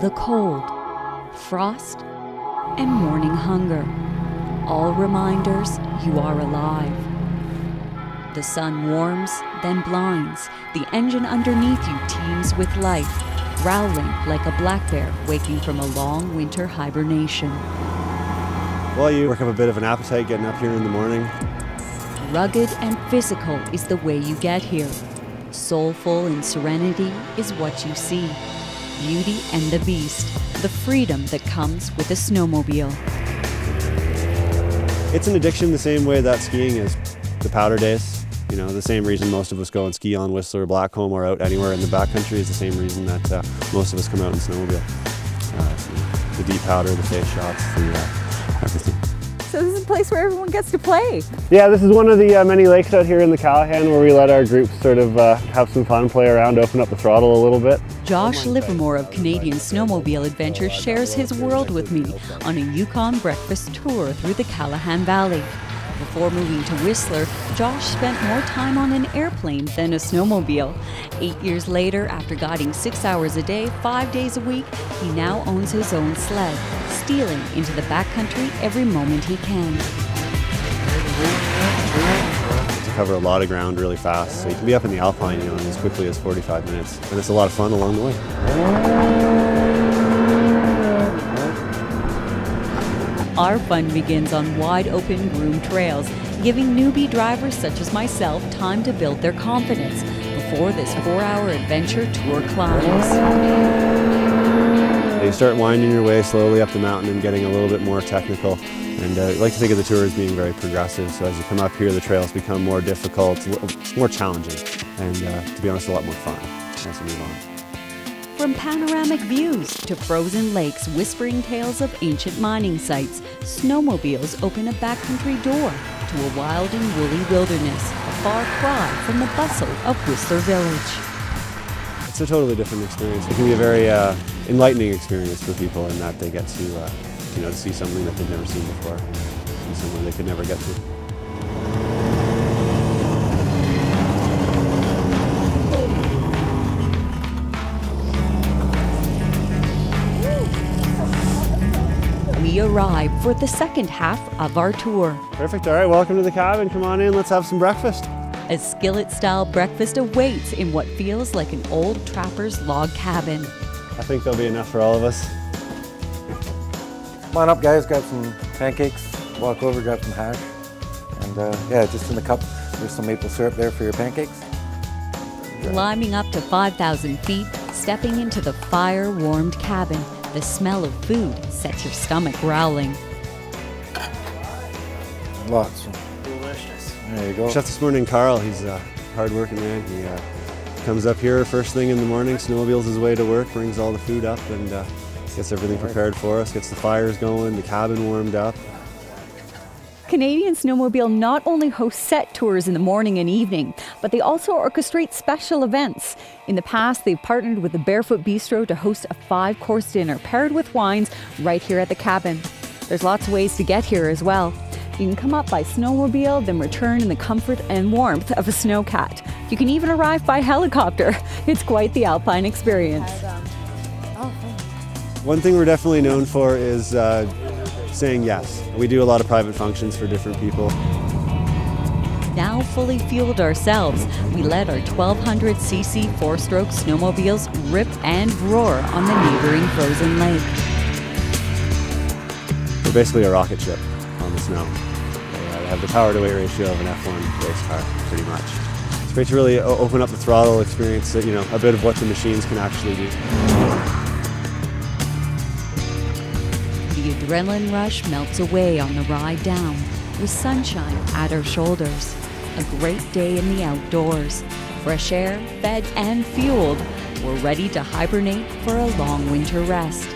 the cold, frost, and morning hunger. All reminders you are alive. The sun warms, then blinds. The engine underneath you teems with life, growling like a black bear waking from a long winter hibernation. Well, you work up a bit of an appetite getting up here in the morning. Rugged and physical is the way you get here. Soulful and serenity is what you see. Beauty and the beast, the freedom that comes with a snowmobile. It's an addiction the same way that skiing is. The powder days, you know, the same reason most of us go and ski on Whistler or Blackcomb or out anywhere in the backcountry is the same reason that most of us come out and snowmobile. The deep powder, the face shots, everything. So this is a place where everyone gets to play. Yeah, this is one of the many lakes out here in the Callaghan where we let our groups sort of have some fun, play around, open up the throttle a little bit. Josh Livermore of Canadian Snowmobile Adventures shares his world with me on a Yukon breakfast tour through the Callaghan Valley. Before moving to Whistler, Josh spent more time on an airplane than a snowmobile. 8 years later, after guiding 6 hours a day, 5 days a week, he now owns his own sled, stealing into the backcountry every moment he can. To cover a lot of ground really fast, so you can be up in the Alpine, you know, in as quickly as 45 minutes, and it's a lot of fun along the way. Our fun begins on wide-open groomed trails, giving newbie drivers such as myself time to build their confidence before this 4-hour adventure tour climbs. You start winding your way slowly up the mountain and getting a little bit more technical. And I like to think of the tour as being very progressive, so as you come up here the trails become more difficult, more challenging, and to be honest, a lot more fun as you move on. From panoramic views to frozen lakes whispering tales of ancient mining sites, snowmobiles open a backcountry door to a wild and woolly wilderness, a far cry from the bustle of Whistler Village. It's a totally different experience. It can be a very enlightening experience for people in that they get to, you know, to see something that they've never seen before, see somewhere they could never get to. We arrive for the second half of our tour. Perfect. All right, welcome to the cabin. Come on in, let's have some breakfast. A skillet-style breakfast awaits in what feels like an old trapper's log cabin. I think there'll be enough for all of us. Come on up, guys, grab some pancakes, walk over, grab some hash, and yeah, just in the cup, there's some maple syrup there for your pancakes. Climbing up to 5,000 feet, stepping into the fire-warmed cabin, the smell of food sets your stomach growling. Lots. Delicious. There you go. Chef this morning, Carl, he's a hard-working man. He comes up here first thing in the morning, snowmobiles his way to work, brings all the food up, and gets everything prepared for us, gets the fires going, the cabin warmed up. Canadian Snowmobile not only hosts set tours in the morning and evening, but they also orchestrate special events. In the past, they've partnered with the Barefoot Bistro to host a 5-course dinner paired with wines right here at the cabin. There's lots of ways to get here as well. You can come up by snowmobile, then return in the comfort and warmth of a snowcat. You can even arrive by helicopter. It's quite the alpine experience. One thing we're definitely known for is saying yes. We do a lot of private functions for different people. Now fully fueled ourselves, we let our 1200cc 4-stroke snowmobiles rip and roar on the neighboring frozen lake. We're basically a rocket ship on the snow. They have the power-to-weight ratio of an F1 race car, pretty much. It's great to really open up the throttle, experience, you know, a bit of what the machines can actually do. The adrenaline rush melts away on the ride down, with sunshine at our shoulders. A great day in the outdoors. Fresh air, fed and fueled. We're ready to hibernate for a long winter rest.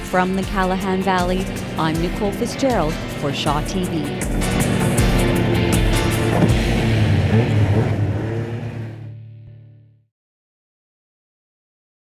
From the Callaghan Valley, I'm Nicole Fitzgerald for Shaw TV.